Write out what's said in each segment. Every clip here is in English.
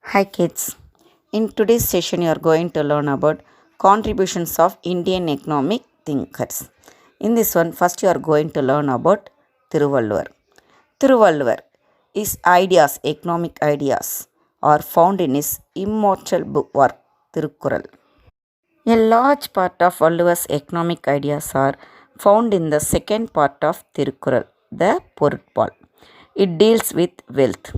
Hi kids. In today's session you are going to learn about contributions of Indian economic thinkers. In this one first you are going to learn about Thiruvalluvar. Thiruvalluvar, his ideas, economic ideas are found in his immortal book work Tirukkural. A large part of Valluvar's economic ideas are found in the second part of Tirukkural, the Porutpal. It deals with wealth.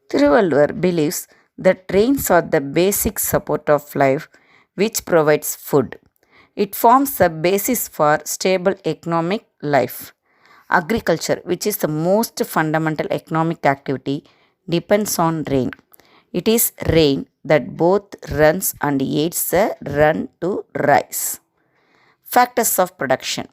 Thiruvalluvar believes that rains are the basic support of life which provides food. It forms the basis for stable economic life. Agriculture, which is the most fundamental economic activity, depends on rain. It is rain that both runs and aids the run to rise. Factors of production.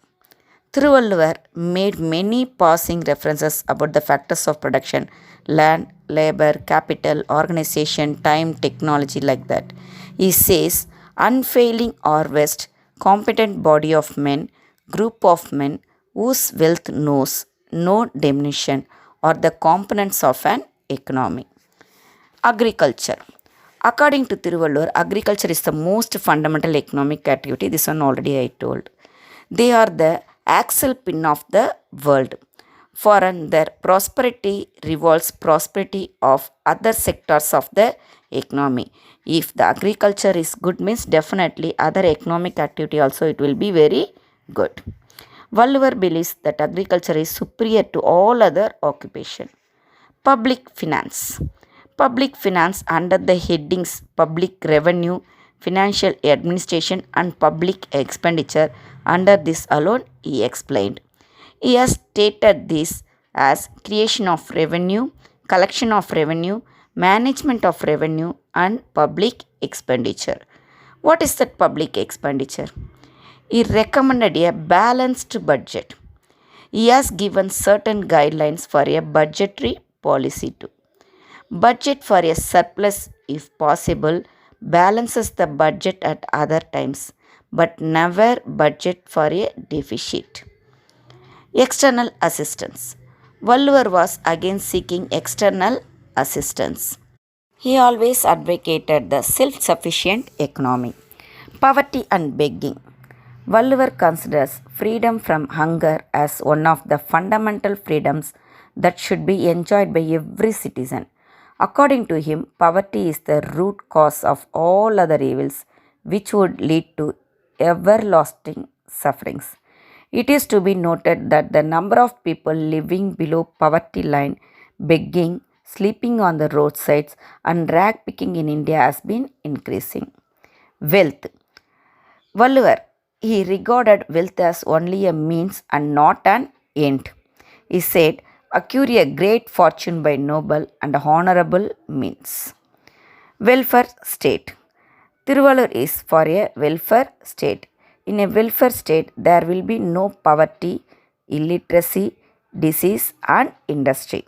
Thiruvalluvar made many passing references about the factors of production land, labor, capital, organization, time, technology, like that. He says, unfailing harvest, competent body of men, group of men whose wealth knows no diminution are the components of an economy. Agriculture. According to Thiruvalluvar, agriculture is the most fundamental economic activity. This one already I told. They are the axle pin of the world. For their prosperity revolves prosperity of other sectors of the economy. If the agriculture is good means definitely other economic activity also it will be very good. Valluvar believes that agriculture is superior to all other occupation. Public finance. Public finance under the headings public revenue, financial administration and public expenditure. Under this alone, he explained. He has stated this as creation of revenue, collection of revenue, management of revenue and public expenditure. What is that public expenditure? He recommended a balanced budget. He has given certain guidelines for a budgetary policy too. Budget for a surplus, if possible, balances the budget at other times, but never budget for a deficit. External assistance. Valluvar was again seeking external assistance. He always advocated the self sufficient economy. Poverty and begging. Valluvar considers freedom from hunger as one of the fundamental freedoms that should be enjoyed by every citizen. According to him, poverty is the root cause of all other evils which would lead to everlasting sufferings. It is to be noted that the number of people living below poverty line, begging, sleeping on the roadsides, and rag picking in India has been increasing. Wealth. Valluvar, he regarded wealth as only a means and not an end. He said, acquire a great fortune by noble and honorable means. Welfare state. Thiruvalur is for a welfare state. In a welfare state, there will be no poverty, illiteracy, disease, and industry.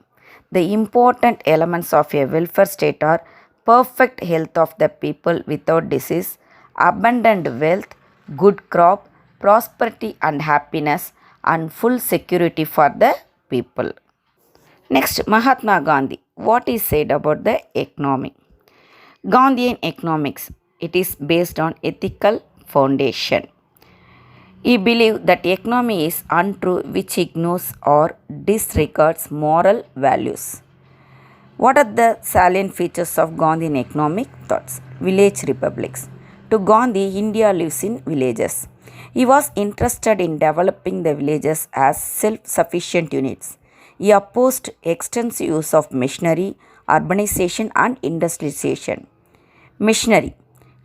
The important elements of a welfare state are perfect health of the people without disease, abundant wealth, good crop, prosperity and happiness, and full security for the people. Next, Mahatma Gandhi. What he said about the economy? Gandhian economics. It is based on ethical foundation. He believed that economy is untrue which ignores or disregards moral values. What are the salient features of Gandhian economic thoughts? Village republics. To Gandhi, India lives in villages. He was interested in developing the villages as self-sufficient units. He opposed extensive use of machinery, urbanization and industrialization. Machinery.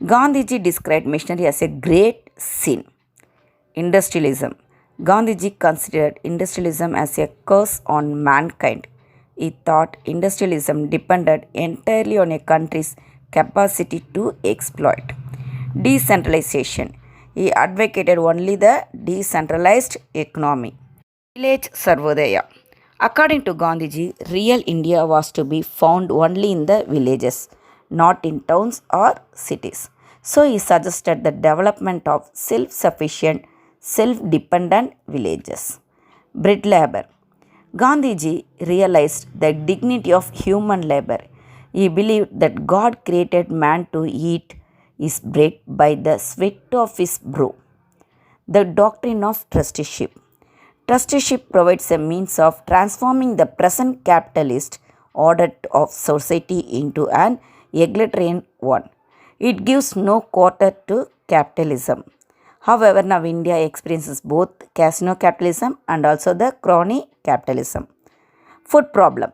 Gandhiji described machinery as a great sin. Industrialism. Gandhiji considered industrialism as a curse on mankind. He thought industrialism depended entirely on a country's capacity to exploit. Decentralization. He advocated only the decentralized economy. Village Sarvodaya. According to Gandhiji, real India was to be found only in the villages, not in towns or cities. So he suggested the development of self-sufficient, self-dependent villages. Bread labor. Gandhiji realized the dignity of human labor. He believed that God created man to eat his bread by the sweat of his brow. The doctrine of trusteeship. Trusteeship provides a means of transforming the present capitalist order of society into an egalitarian one. It gives no quarter to capitalism. However, now India experiences both casino capitalism and also the crony capitalism. Food problem.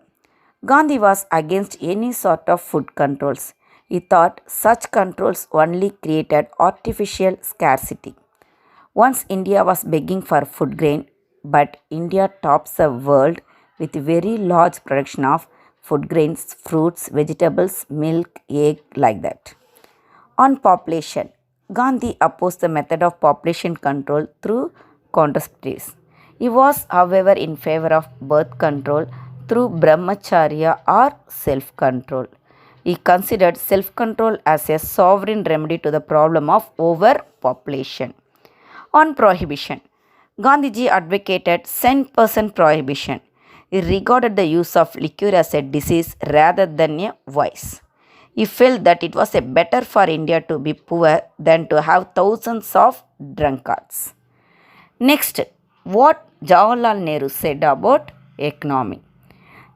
Gandhi was against any sort of food controls. He thought such controls only created artificial scarcity. Once India was begging for food grain, but India tops the world with very large production of food grains, fruits, vegetables, milk, egg, like that. On population, Gandhi opposed the method of population control through contraceptives. He was, however, in favor of birth control through brahmacharya or self control. He considered self control as a sovereign remedy to the problem of overpopulation. On prohibition, Gandhiji advocated 10% prohibition. He regarded the use of liquor as a disease rather than a vice. He felt that it was better for India to be poor than to have thousands of drunkards. Next, what Jawaharlal Nehru said about economy.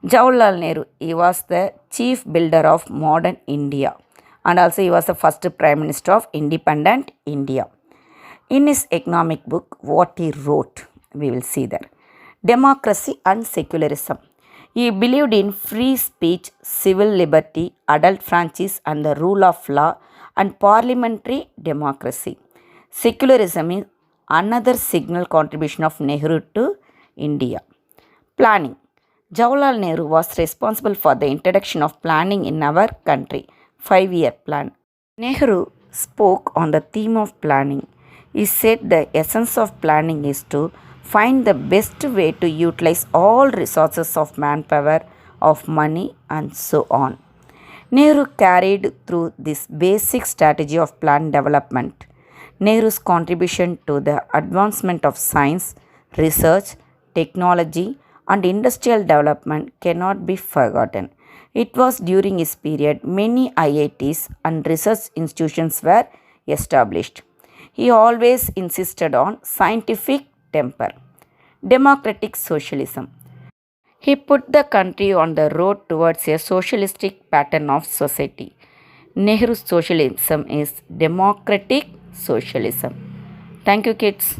Jawaharlal Nehru, he was the chief builder of modern India, and also he was the first prime minister of independent India. In his economic book, what he wrote, we will see there. Democracy and secularism. He believed in free speech, civil liberty, adult franchise and the rule of law and parliamentary democracy. Secularism is another signal contribution of Nehru to India. Planning. Jawaharlal Nehru was responsible for the introduction of planning in our country, 5-year plan. Nehru spoke on the theme of planning. He said the essence of planning is to find the best way to utilize all resources of manpower, of money, and so on. Nehru carried through this basic strategy of plan development. Nehru's contribution to the advancement of science, research, technology, and industrial development cannot be forgotten. It was during his period many IITs and research institutions were established. He always insisted on scientific temper. Democratic socialism. He put the country on the road towards a socialistic pattern of society. Nehru's socialism is democratic socialism. Thank you, kids.